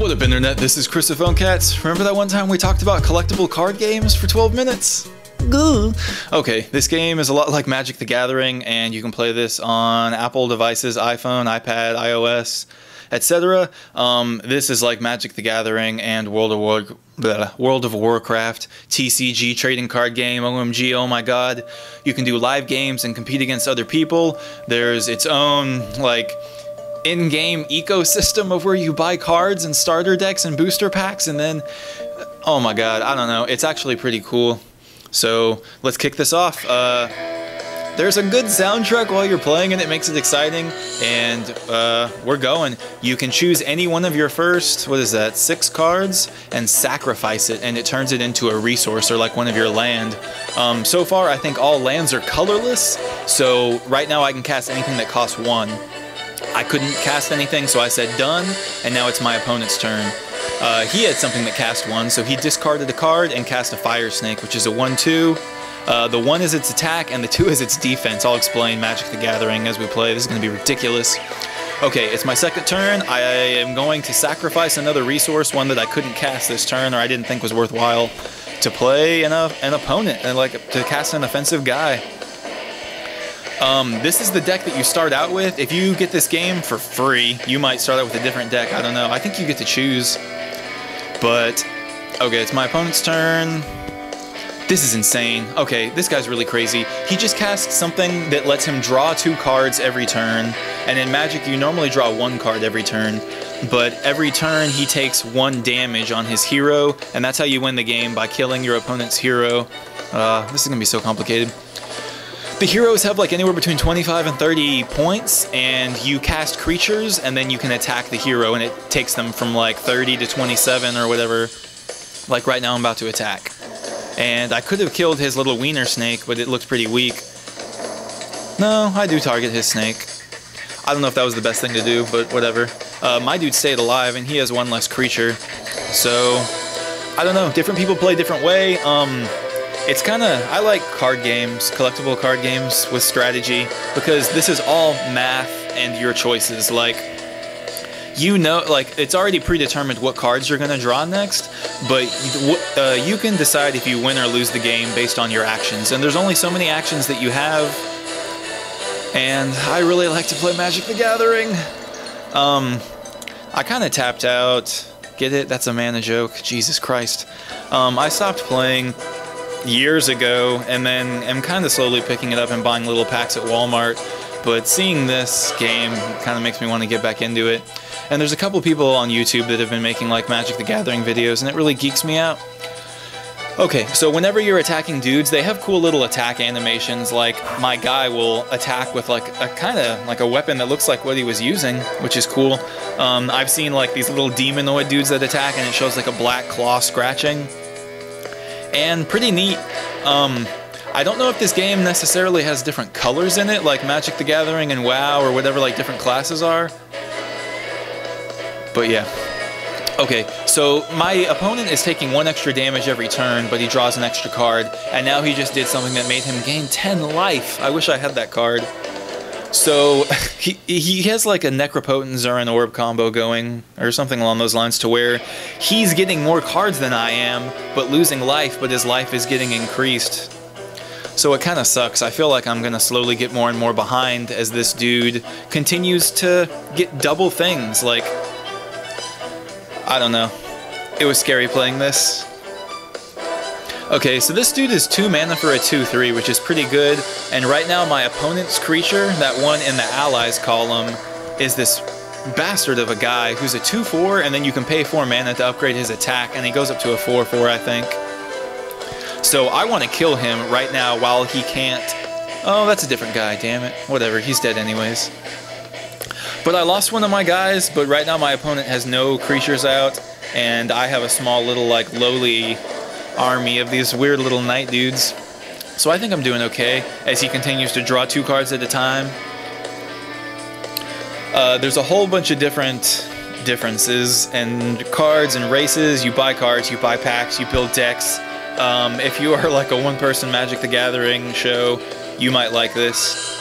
What up, Internet? This is Chris of Phone Cats. Remember that one time we talked about collectible card games for 12 minutes? Goo. Okay, this game is a lot like Magic the Gathering, and you can play this on Apple devices, iPhone, iPad, iOS, etc. This is like Magic the Gathering and World of Warcraft, TCG trading card game, OMG, oh my god. You can do live games and compete against other people. There's its own, like, in-game ecosystem of where you buy cards and starter decks and booster packs, and then, oh my god, I don't know, it's actually pretty cool. So let's kick this off. There's a good soundtrack while you're playing and it makes it exciting, and we're going. You can choose any one of your first, what is that, 6 cards, and sacrifice it, and it turns it into a resource or like one of your land. So far I think all lands are colorless, so right now I can cast anything that costs 1. I couldn't cast anything, so I said done, and now it's my opponent's turn. He had something that cast 1, so he discarded a card and cast a Fire Snake, which is a 1/2. The 1 is its attack, and the 2 is its defense. I'll explain Magic the Gathering as we play. This is going to be ridiculous. Okay, it's my second turn. I am going to sacrifice another resource, one that I couldn't cast this turn, or I didn't think was worthwhile, to play an opponent, and like to cast an offensive guy. This is the deck that you start out with. If you get this game for free, you might start out with a different deck. I don't know. I think you get to choose. But, okay, it's my opponent's turn. This is insane. Okay, this guy's really crazy. He just casts something that lets him draw 2 cards every turn. And in Magic, you normally draw 1 card every turn. But every turn, he takes 1 damage on his hero. And that's how you win the game, by killing your opponent's hero. This is going to be so complicated. The heroes have like anywhere between 25 and 30 points, and you cast creatures, and then you can attack the hero, and it takes them from like 30 to 27 or whatever. Like right now I'm about to attack. And I could have killed his little wiener snake, but it looks pretty weak. No, I do target his snake. I don't know if that was the best thing to do, but whatever. My dude stayed alive, and he has 1 less creature. So, I don't know, different people play different way. It's kind of, I like card games, collectible card games with strategy, because this is all math and your choices. Like, you know, like, it's already predetermined what cards you're going to draw next, but you can decide if you win or lose the game based on your actions. And there's only so many actions that you have, and I really like to play Magic the Gathering. I kind of tapped out. Get it? That's a mana joke. Jesus Christ. I stopped playing years ago, and then am kind of slowly picking it up and buying little packs at Walmart, but seeing this game kind of makes me want to get back into it. And there's a couple people on YouTube that have been making like Magic the Gathering videos, and it really geeks me out. Okay, so whenever you're attacking dudes, they have cool little attack animations. Like, my guy will attack with like a kind of like a weapon that looks like what he was using, which is cool. I've seen like these little demonoid dudes that attack, and it shows like a black claw scratching. And pretty neat. I don't know if this game necessarily has different colors in it, like Magic the Gathering and WoW or whatever like different classes are. But yeah. Okay, so my opponent is taking 1 extra damage every turn, but he draws an extra card, and now he just did something that made him gain 10 life. I wish I had that card. So, he has like a Necropotent Zuran Orb combo going, or something along those lines, to where he's getting more cards than I am, but losing life, but his life is getting increased. So it kind of sucks. I feel like I'm going to slowly get more and more behind as this dude continues to get double things. Like, I don't know. It was scary playing this. Okay, so this dude is 2 mana for a 2/3, which is pretty good, and right now my opponent's creature, that one in the allies column, is this bastard of a guy who's a 2/4, and then you can pay 4 mana to upgrade his attack, and he goes up to a 4/4, I think. So I want to kill him right now while he can't... Oh, that's a different guy, damn it. Whatever, he's dead anyways. But I lost one of my guys, but right now my opponent has no creatures out, and I have a small little, like, lowly army of these weird little knight dudes. So I think I'm doing okay as he continues to draw 2 cards at a time. There's a whole bunch of differences and cards and races. You buy cards, you buy packs, you build decks. If you are like a one-person Magic the Gathering show, you might like this.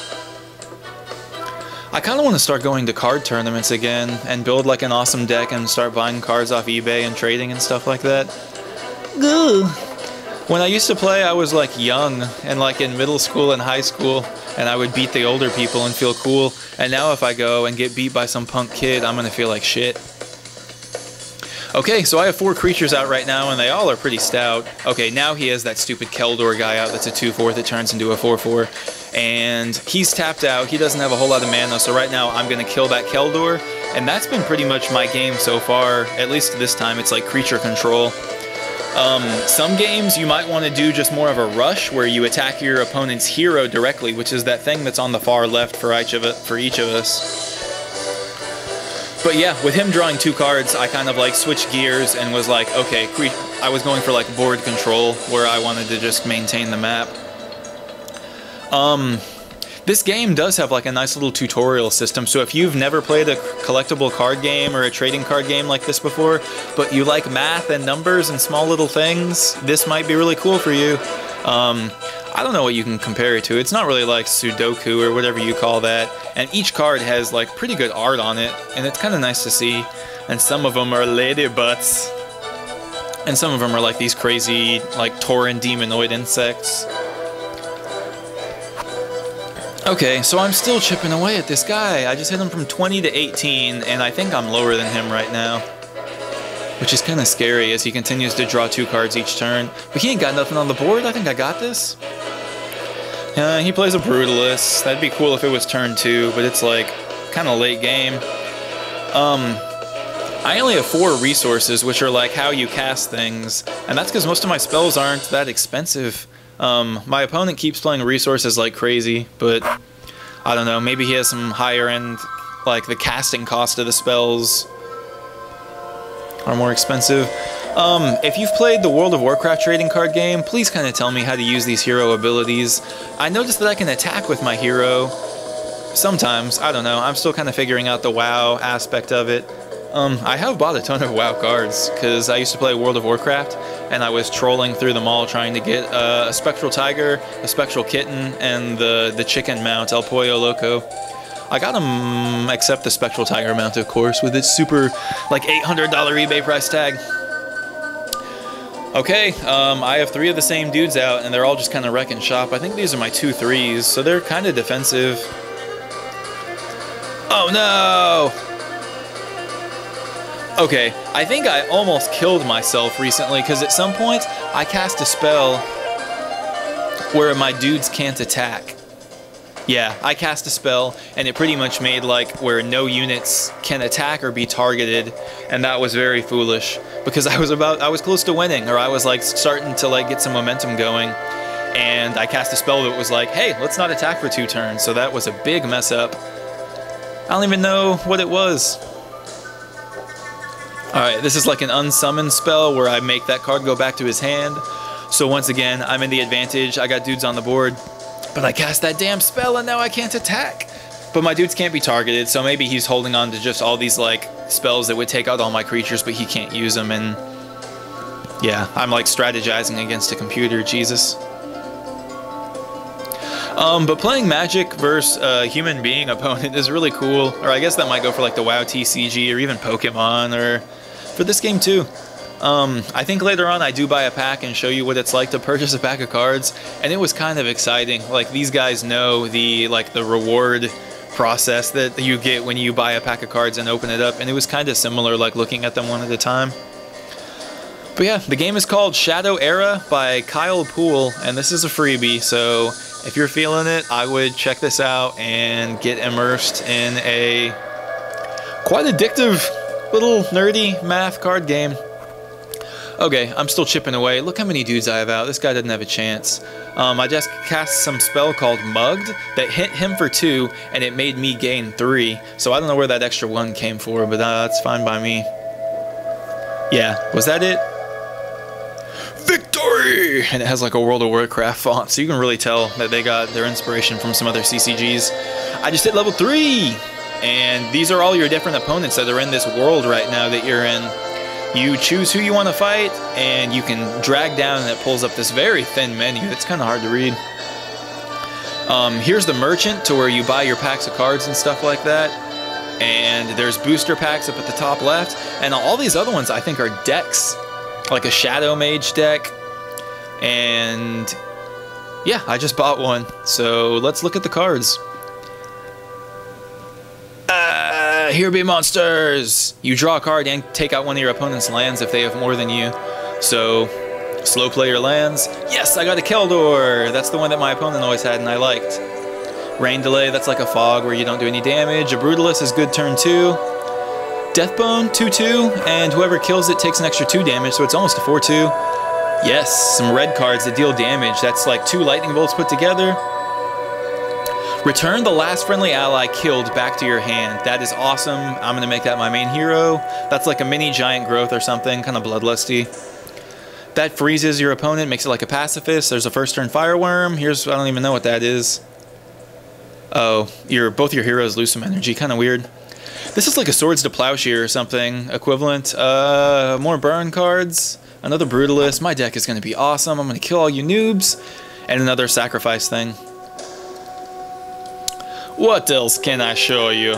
I kind of want to start going to card tournaments again and build like an awesome deck and start buying cards off eBay and trading and stuff like that. Ugh. When I used to play, I was like young and like in middle school and high school, and I would beat the older people and feel cool. And now if I go and get beat by some punk kid, I'm gonna feel like shit. Okay, so I have 4 creatures out right now, and they all are pretty stout. Okay, now he has that stupid Keldor guy out that's a 2/4 that turns into a 4/4. And he's tapped out. He doesn't have a whole lot of mana, so right now I'm gonna kill that Keldor. And that's been pretty much my game so far, at least this time. It's like creature control. Some games you might want to do just more of a rush where you attack your opponent's hero directly, which is that thing that's on the far left for each of us. But yeah, with him drawing 2 cards, I kind of like switched gears and was like, okay, I was going for like board control where I wanted to just maintain the map. This game does have like a nice little tutorial system, so if you've never played a collectible card game or a trading card game like this before, but you like math and numbers and small little things, this might be really cool for you. I don't know what you can compare it to. It's not really like Sudoku or whatever you call that, and each card has like pretty good art on it, and it's kind of nice to see. And some of them are lady butts, and some of them are like these crazy like Tauren demonoid insects. Okay, so I'm still chipping away at this guy. I just hit him from 20 to 18, and I think I'm lower than him right now. Which is kind of scary as he continues to draw 2 cards each turn. But he ain't got nothing on the board. I think I got this. He plays a Brutalist. That'd be cool if it was turn 2, but it's like kind of late game. I only have 4 resources, which are like how you cast things. And that's because most of my spells aren't that expensive. My opponent keeps playing resources like crazy, but I don't know, maybe he has some higher end, like the casting cost of the spells are more expensive. If you've played the World of Warcraft trading card game, please kind of tell me how to use these hero abilities. I noticed that I can attack with my hero sometimes. I don't know, I'm still kind of figuring out the WoW aspect of it. I have bought a ton of WoW cards, because I used to play World of Warcraft, and I was trolling through them all trying to get a Spectral Tiger, a Spectral Kitten, and the chicken mount, El Pollo Loco. I got them, except the Spectral Tiger mount, of course, with its super, like, $800 eBay price tag. Okay, I have 3 of the same dudes out, and they're all just kind of wrecking shop. I think these are my 2 3s, so they're kind of defensive. Oh no! Okay, I think I almost killed myself recently, because at some point, I cast a spell where my dudes can't attack. Yeah, I cast a spell, and it pretty much made like where no units can attack or be targeted, and that was very foolish, because I was close to winning, or I was like starting to like get some momentum going, and I cast a spell that was like, hey, let's not attack for 2 turns, so that was a big mess up. I don't even know what it was. Alright, this is like an unsummoned spell where I make that card go back to his hand. So once again, I'm in the advantage. I got dudes on the board. But I cast that damn spell and now I can't attack. But my dudes can't be targeted, so maybe he's holding on to just all these like spells that would take out all my creatures, but he can't use them. And yeah, I'm like strategizing against a computer, Jesus. But playing Magic versus a human being opponent is really cool. Or I guess that might go for like the WoW TCG or even Pokemon, or for this game too. I think later on I do buy a pack and show you what it's like to purchase a pack of cards, and it was kind of exciting. Like, these guys know the reward process that you get when you buy a pack of cards and open it up, and it was kind of similar, like looking at them one at a time. But yeah, the game is called Shadow Era by Kyle Poole, and this is a freebie, so if you're feeling it, I would check this out and get immersed in a quite addictive little nerdy math card game. Okay, I'm still chipping away. Look how many dudes I have out. This guy doesn't have a chance. I just cast some spell called Mugged that hit him for 2, and it made me gain 3. So I don't know where that extra 1 came for, but that's fine by me. Yeah, was that it? Victory! And it has like a World of Warcraft font, so you can really tell that they got their inspiration from some other CCGs. I just hit level 3! And these are all your different opponents that are in this world right now that you're in. You choose who you want to fight, and you can drag down, and it pulls up this very thin menu. It's kind of hard to read. Here's the merchant, to where you buy your packs of cards and stuff like that. And there's booster packs up at the top left. And all these other ones I think are decks, like a Shadow Mage deck. And yeah, I just bought one. So let's look at the cards. Here be monsters! You draw a card and take out one of your opponent's lands if they have more than you. So, slow play your lands. Yes, I got a Keldor! That's the one that my opponent always had and I liked. Rain Delay, that's like a fog where you don't do any damage. A Brutalist is good turn 2. Deathbone, 2/2, and whoever kills it takes an extra 2 damage, so it's almost a 4/2. Yes, some red cards that deal damage. That's like 2 lightning bolts put together. Return the last friendly ally killed back to your hand. That is awesome. I'm going to make that my main hero. That's like a mini giant growth or something, kind of bloodlusty. That freezes your opponent, makes it like a pacifist. There's a first turn fireworm. Here's, I don't even know what that is. Oh, both your heroes lose some energy, kind of weird. This is like a Swords to Plowshare or something equivalent. More burn cards. Another Brutalist. My deck is going to be awesome. I'm going to kill all you noobs. And another sacrifice thing. What else can I show you?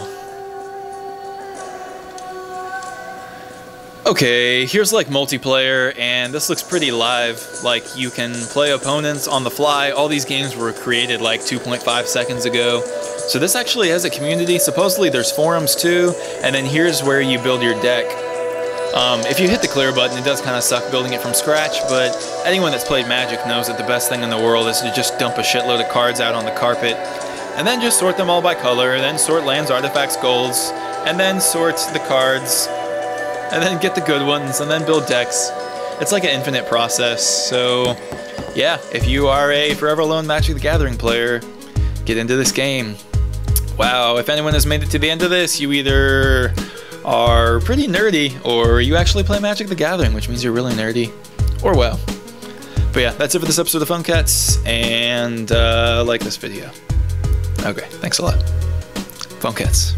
Okay, here's like multiplayer, and this looks pretty live. Like, you can play opponents on the fly. All these games were created like 2.5 seconds ago. So this actually has a community. Supposedly there's forums too, and then here's where you build your deck. If you hit the clear button, it does kind of suck building it from scratch, but anyone that's played Magic knows that the best thing in the world is to just dump a shitload of cards out on the carpet, and then just sort them all by color, then sort lands, artifacts, golds, and then sort the cards, and then get the good ones, and then build decks. It's like an infinite process. So yeah, if you are a Forever Alone Magic the Gathering player, get into this game. Wow, if anyone has made it to the end of this, you either are pretty nerdy, or you actually play Magic the Gathering, which means you're really nerdy. Or well. But yeah, that's it for this episode of PhoneCats, and like this video. Okay, thanks a lot. PhoneCats.